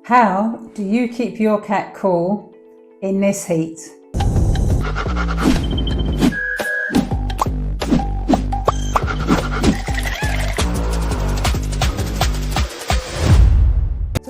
How do you keep your cat cool in this heat? So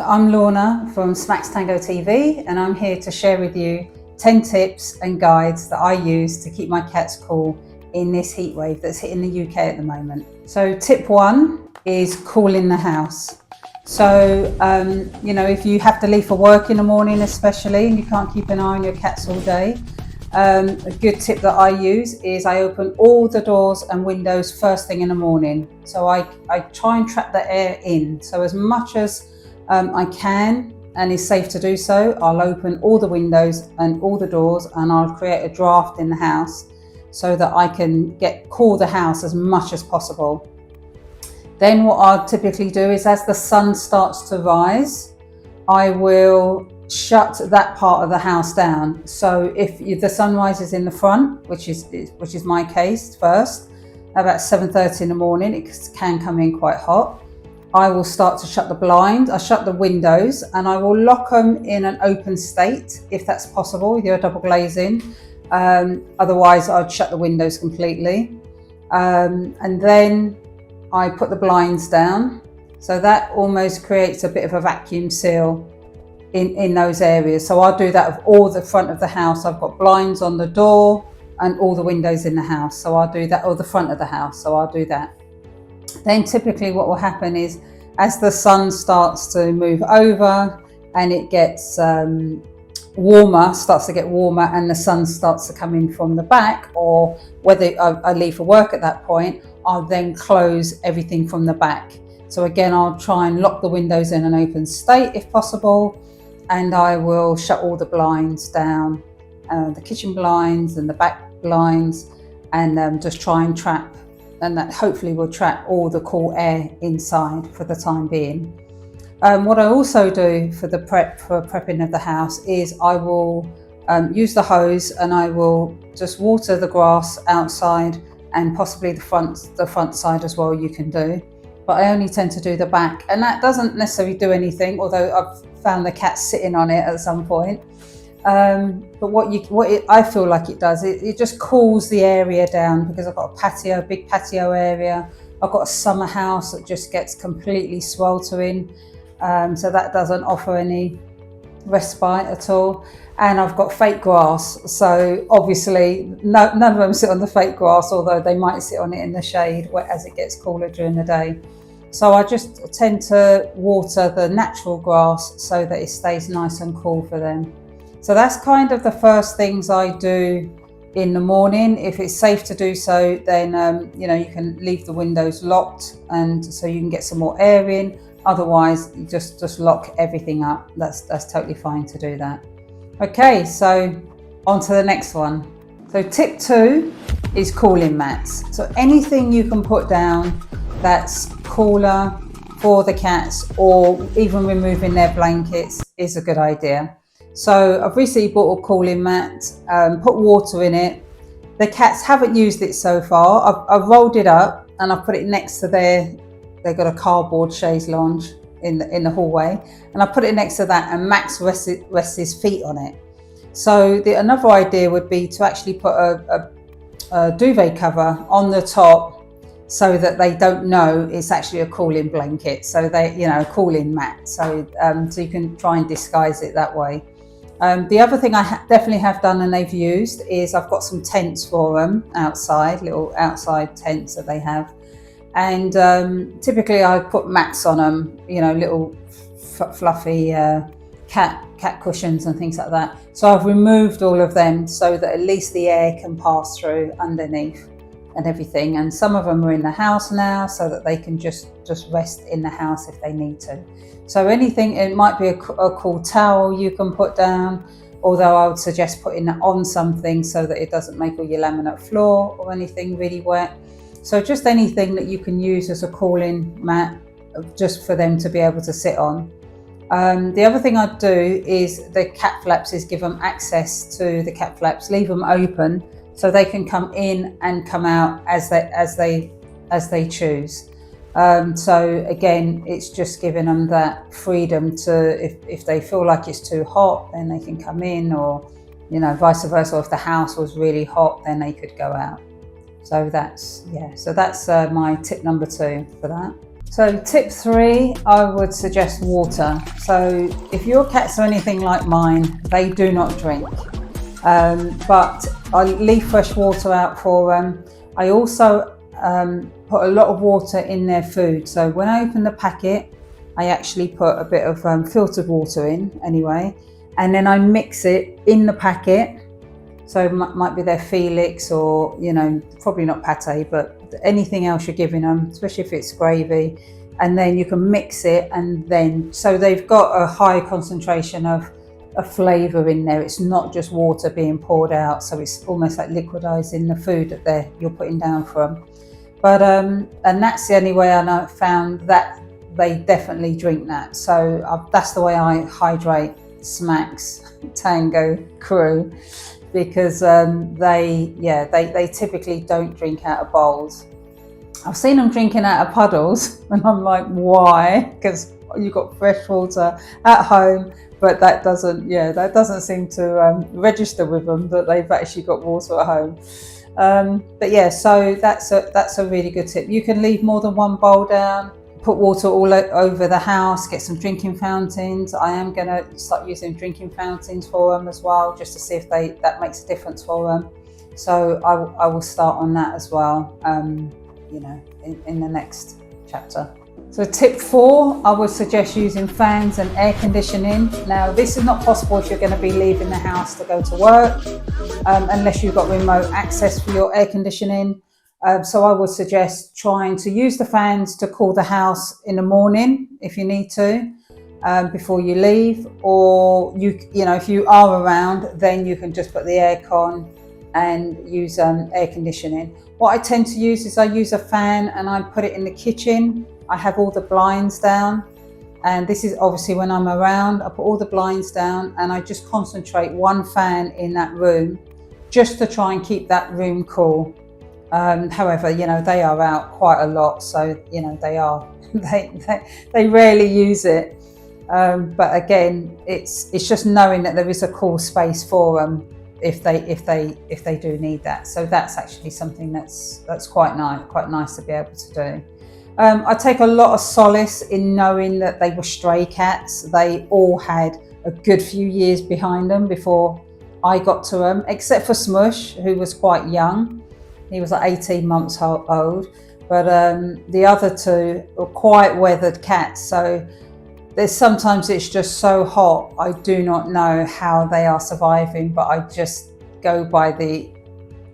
I'm Lorna from Smacks Tango TV, and I'm here to share with you 10 tips and guides that I use to keep my cats cool in this heat wave that's hitting the UK at the moment. So tip 1 is cooling the house. So, if you have to leave for work in the morning especially, and you can't keep an eye on your cats all day, a good tip that I use is I open all the doors and windows first thing in the morning. So I try and trap the air in. So as much as I can, and is safe to do so, I'll open all the windows and all the doors, and I'll create a draft in the house so that I can cool the house as much as possible. Then what I'll typically do is, as the sun starts to rise, I will shut that part of the house down. So if the sun rises in the front, which is my case first, about 7:30 in the morning, it can come in quite hot, I will start to shut the blind. I shut the windows and I will lock them in an open state if that's possible with your double glazing. Otherwise I'd shut the windows completely. And then I put the blinds down. So that almost creates a bit of a vacuum seal in those areas. So I'll do that with all the front of the house. I've got blinds on the door and all the windows in the house. So I'll do that, or the front of the house. So I'll do that. Then typically what will happen is, as the sun starts to move over and it gets starts to get warmer, and the sun starts to come in from the back, or whether I leave for work at that point, I'll then close everything from the back. So again, I'll try and lock the windows in an open state if possible, and I will shut all the blinds down, the kitchen blinds and the back blinds, and just try and trap, and that hopefully will trap all the cool air inside for the time being. What I also do for prepping of the house is I will use the hose, and I will just water the grass outside, and possibly the front side as well you can do. But I only tend to do the back, and that doesn't necessarily do anything, although I've found the cat sitting on it at some point. But I feel like it does, it just cools the area down, because I've got a big patio area. I've got a summer house that just gets completely sweltering, so that doesn't offer any respite at all. And I've got fake grass, so obviously none of them sit on the fake grass, although they might sit on it in the shade as it gets cooler during the day. So I just tend to water the natural grass so that it stays nice and cool for them. So that's kind of the first things I do in the morning. If it's safe to do so, then you can leave the windows locked, and so you can get some more air in. Otherwise, you just lock everything up. That's totally fine to do that. Okay, so on to the next one. So tip 2 is cooling mats. So anything you can put down that's cooler for the cats, or even removing their blankets, is a good idea. So I've recently bought a cooling mat, put water in it. The cats haven't used it so far. I've rolled it up and I've put it next to they've got a cardboard chaise lounge in the hallway, and I put it next to that, and Max rests his feet on it. So another idea would be to actually put a duvet cover on the top, so that they don't know it's actually a cooling blanket. So a cooling mat. So you can try and disguise it that way. The other thing I definitely have done, and they've used, is I've got some tents for them outside, little outside tents that they have. And typically I put mats on them, little fluffy cat cushions and things like that. So I've removed all of them so that at least the air can pass through underneath and everything. And some of them are in the house now, so that they can just rest in the house if they need to. So anything, it might be a cool towel you can put down, although I would suggest putting that on something so that it doesn't make all your laminate floor or anything really wet. So just anything that you can use as a cooling mat, just for them to be able to sit on. The other thing I'd do is the cat flaps, is give them access to the cat flaps, leave them open so they can come in and come out as they choose. So again, it's just giving them that freedom to, if they feel like it's too hot, then they can come in, or, you know, vice versa. If the house was really hot, then they could go out. So that's, yeah, so that's my tip number 2 for that. So tip 3, I would suggest water. So if your cats are anything like mine, they do not drink. But I leave fresh water out for them. I also put a lot of water in their food. So when I open the packet, I actually put a bit of filtered water in anyway, and then I mix it in the packet. So it might be their Felix, or, you know, probably not pate, but anything else you're giving them, especially if it's gravy. And then you can mix it, and then, so they've got a high concentration of a flavour in there. It's not just water being poured out, so it's almost like liquidizing the food that you're putting down for them. But and that's the only way I found that they definitely drink that. So that's the way I hydrate Smacks, Tango, Crew, because they typically don't drink out of bowls. I've seen them drinking out of puddles, and I'm like, why? Because you've got fresh water at home, but that doesn't seem to register with them that they've actually got water at home. But yeah, so that's a really good tip. You can leave more than one bowl down. Put water all over the house, get some drinking fountains. I am going to start using drinking fountains for them as well, just to see if that makes a difference for them. So I will start on that as well, you know, in the next chapter. So tip 4, I would suggest using fans and air conditioning. Now, this is not possible if you're going to be leaving the house to go to work, unless you've got remote access for your air conditioning. So I would suggest trying to use the fans to cool the house in the morning if you need to, before you leave, or you know, if you are around, then you can just put the aircon and use air conditioning. What I tend to use is I use a fan and I put it in the kitchen. I have all the blinds down, and this is obviously when I'm around. I put all the blinds down and I just concentrate one fan in that room, just to try and keep that room cool. However, you know, they are out quite a lot, so, you know, they rarely use it. But again, it's just knowing that there is a cool space for them if they do need that. So that's actually something that's quite nice to be able to do. I take a lot of solace in knowing that they were stray cats. They all had a good few years behind them before I got to them, except for Smush, who was quite young. He was like 18 months old, but the other 2 were quite weathered cats. So sometimes it's just so hot, I do not know how they are surviving, but I just go by the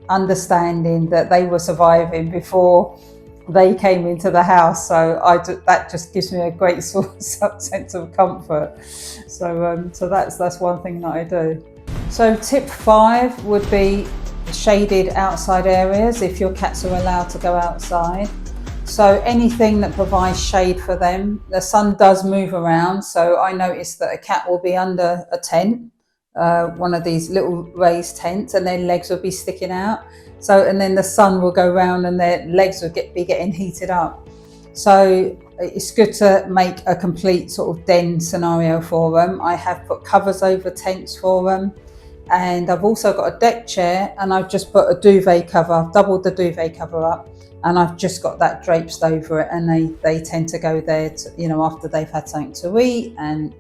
understanding that they were surviving before they came into the house. So that just gives me a great sense of comfort. So that's one thing that I do. So tip 5 would be shaded outside areas if your cats are allowed to go outside. So anything that provides shade for them. The sun does move around, so I noticed that a cat will be under a tent, one of these little raised tents, and their legs will be sticking out. So, and then the sun will go round and their legs will be getting heated up. So it's good to make a complete sort of den scenario for them. I have put covers over tents for them. And I've also got a deck chair, and I've just put a duvet cover. I've doubled the duvet cover up, and I've just got that draped over it, and they tend to go there to, you know, after they've had something to eat and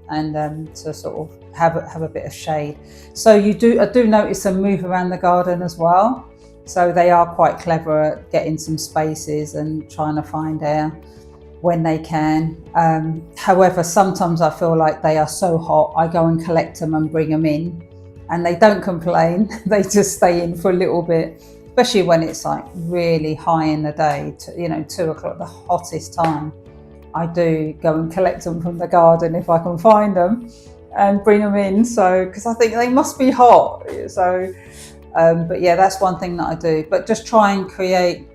to sort of have a bit of shade. So I do notice them move around the garden as well. So they are quite clever at getting some spaces and trying to find air when they can. However, sometimes I feel like they are so hot, I go and collect them and bring them in. And they don't complain, they just stay in for a little bit, especially when it's like really high in the day, 2 o'clock, the hottest time. I do go and collect them from the garden if I can find them and bring them in. So, because I think they must be hot. So, but yeah, that's one thing that I do. But just try and create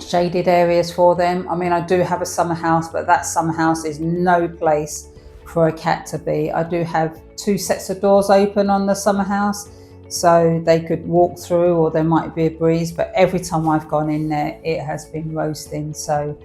shaded areas for them. I mean, I do have a summer house, but that summer house is no place for a cat to be. I do have 2 sets of doors open on the summer house, so they could walk through, or there might be a breeze, but every time I've gone in there, it has been roasting. So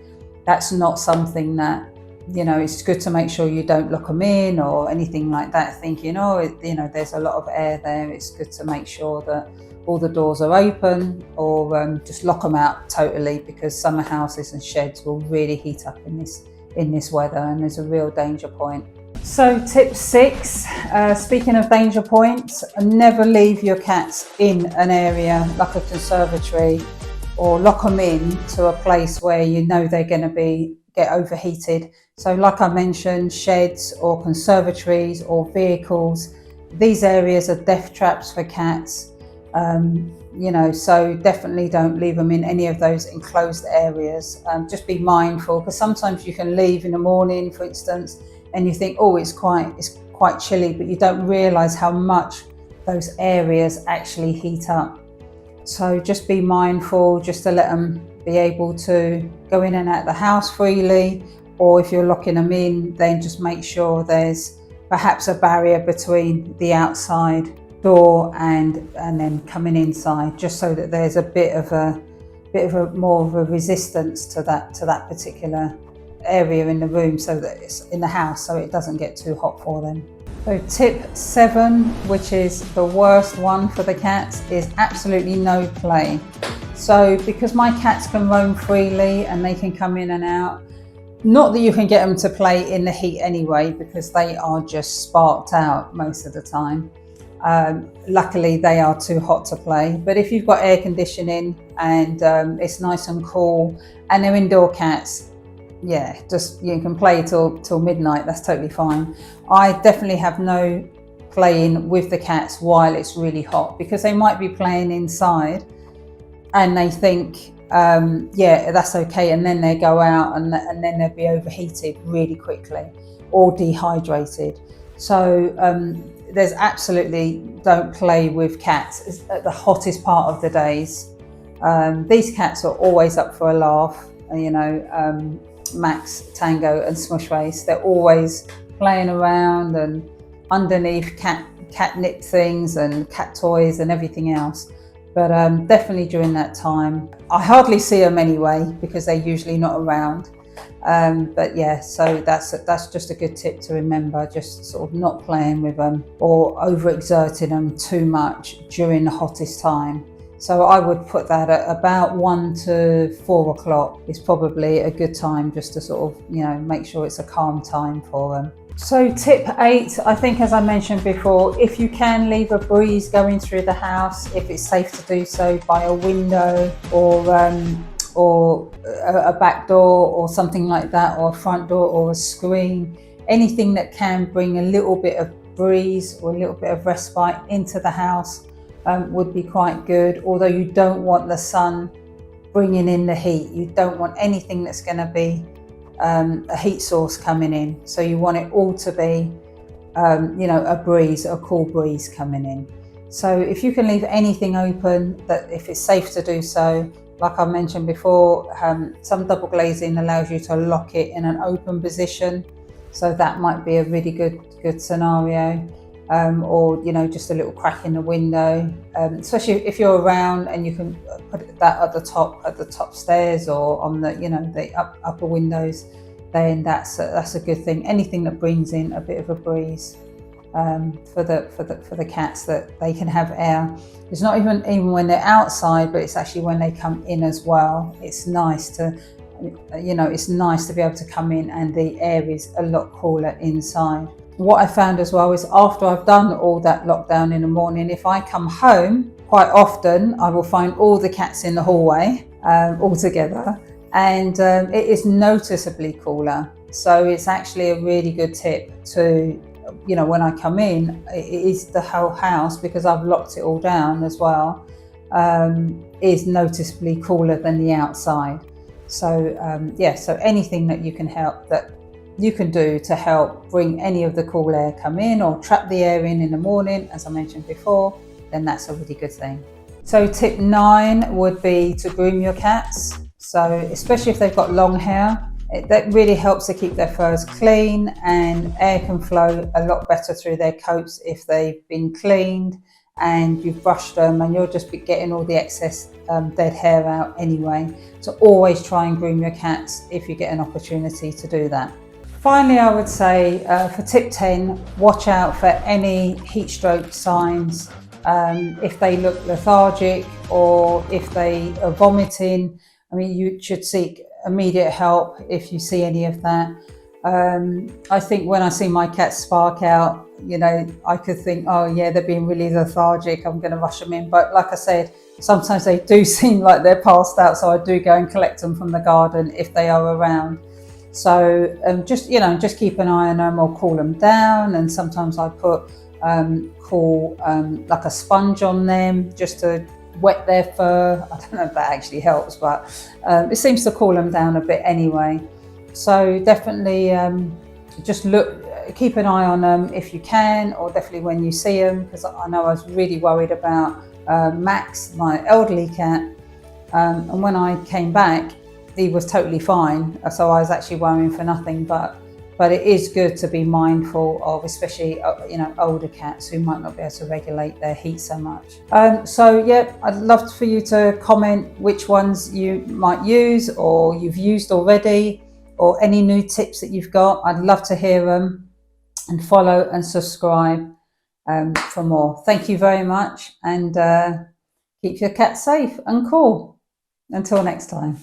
that's not something that, it's good to make sure you don't lock them in or anything like that, thinking, there's a lot of air there. It's good to make sure that all the doors are open, or just lock them out totally, because summer houses and sheds will really heat up in this weather, and there's a real danger point. So tip 6, speaking of danger points, never leave your cats in an area like a conservatory, or lock them in to a place where you know they're going to get overheated. So like I mentioned, sheds or conservatories or vehicles, these areas are death traps for cats. So definitely don't leave them in any of those enclosed areas. Just be mindful, because sometimes you can leave in the morning, for instance, and you think, oh, it's quite chilly, but you don't realise how much those areas actually heat up. So just be mindful, just to let them be able to go in and out of the house freely, or if you're locking them in, then just make sure there's perhaps a barrier between the outside door and then coming inside, just so that there's a bit of a more of a resistance to that particular area in the room, so that it's in the house, so it doesn't get too hot for them. So tip 7, which is the worst one for the cats, is absolutely no play. So because my cats can roam freely and they can come in and out, not that you can get them to play in the heat anyway, because they are just sparked out most of the time. Luckily they are too hot to play, but if you've got air conditioning and it's nice and cool and they're indoor cats, yeah, just you can play till midnight, that's totally fine. I definitely have no playing with the cats while it's really hot, because they might be playing inside and they think, that's okay, and then they go out and then they'll be overheated really quickly or dehydrated. So there's absolutely, don't play with cats at the hottest part of the days. These cats are always up for a laugh, Max, Tango and Smush Face, they're always playing around and underneath catnip things and cat toys and everything else. But definitely during that time, I hardly see them anyway, because they're usually not around. But yeah, so that's just a good tip to remember, just sort of not playing with them or overexerting them too much during the hottest time. So I would put that at about 1 to 4 o'clock is probably a good time, just to sort of, make sure it's a calm time for them. So tip 8, I think, as I mentioned before, if you can leave a breeze going through the house, if it's safe to do so, by a window or a back door or something like that, or a front door or a screen, anything that can bring a little bit of breeze or a little bit of respite into the house would be quite good. Although you don't want the sun bringing in the heat, you don't want anything that's going to be a heat source coming in. So you want it all to be, a breeze, a cool breeze coming in. So if you can leave anything open, that if it's safe to do so, like I mentioned before, some double glazing allows you to lock it in an open position. So that might be a really good scenario. Or just a little crack in the window, especially if you're around and you can put that at the top stairs or on the upper windows, then that's a good thing. Anything that brings in a bit of a breeze for the cats, that they can have air. It's not even when they're outside, but it's actually when they come in as well. It's nice to it's nice to be able to come in and the air is a lot cooler inside. What I found as well is, after I've done all that lockdown in the morning, if I come home, quite often I will find all the cats in the hallway all together, and it is noticeably cooler. So it's actually a really good tip to, when I come in, it is the whole house, because I've locked it all down as well, is noticeably cooler than the outside. So so anything that you can do to help bring any of the cool air come in, or trap the air in the morning, as I mentioned before, then that's a really good thing. So tip 9 would be to groom your cats. So especially if they've got long hair, that really helps to keep their furs clean, and air can flow a lot better through their coats if they've been cleaned and you've brushed them, and you'll just be getting all the excess dead hair out anyway. So always try and groom your cats if you get an opportunity to do that. Finally, I would say for tip 10, watch out for any heat stroke signs. If they look lethargic or if they are vomiting, I mean, you should seek immediate help if you see any of that. I think when I see my cats spark out, you know, I could think, oh yeah, they're being really lethargic, I'm going to rush them in. But like I said, sometimes they do seem like they're passed out, so I do go and collect them from the garden if they are around. So just, you know, just keep an eye on them or cool them down. And sometimes I put like a sponge on them just to wet their fur. I don't know if that actually helps, but it seems to cool them down a bit anyway. So definitely just keep an eye on them if you can, or definitely when you see them, because I know I was really worried about Max, my elderly cat, and when I came back he was totally fine, so I was actually worrying for nothing. But it is good to be mindful of, especially you know, older cats who might not be able to regulate their heat so much. So yeah, I'd love for you to comment which ones you might use or you've used already, or any new tips that you've got. I'd love to hear them, and follow and subscribe for more. Thank you very much, and keep your cat safe and cool. Until next time.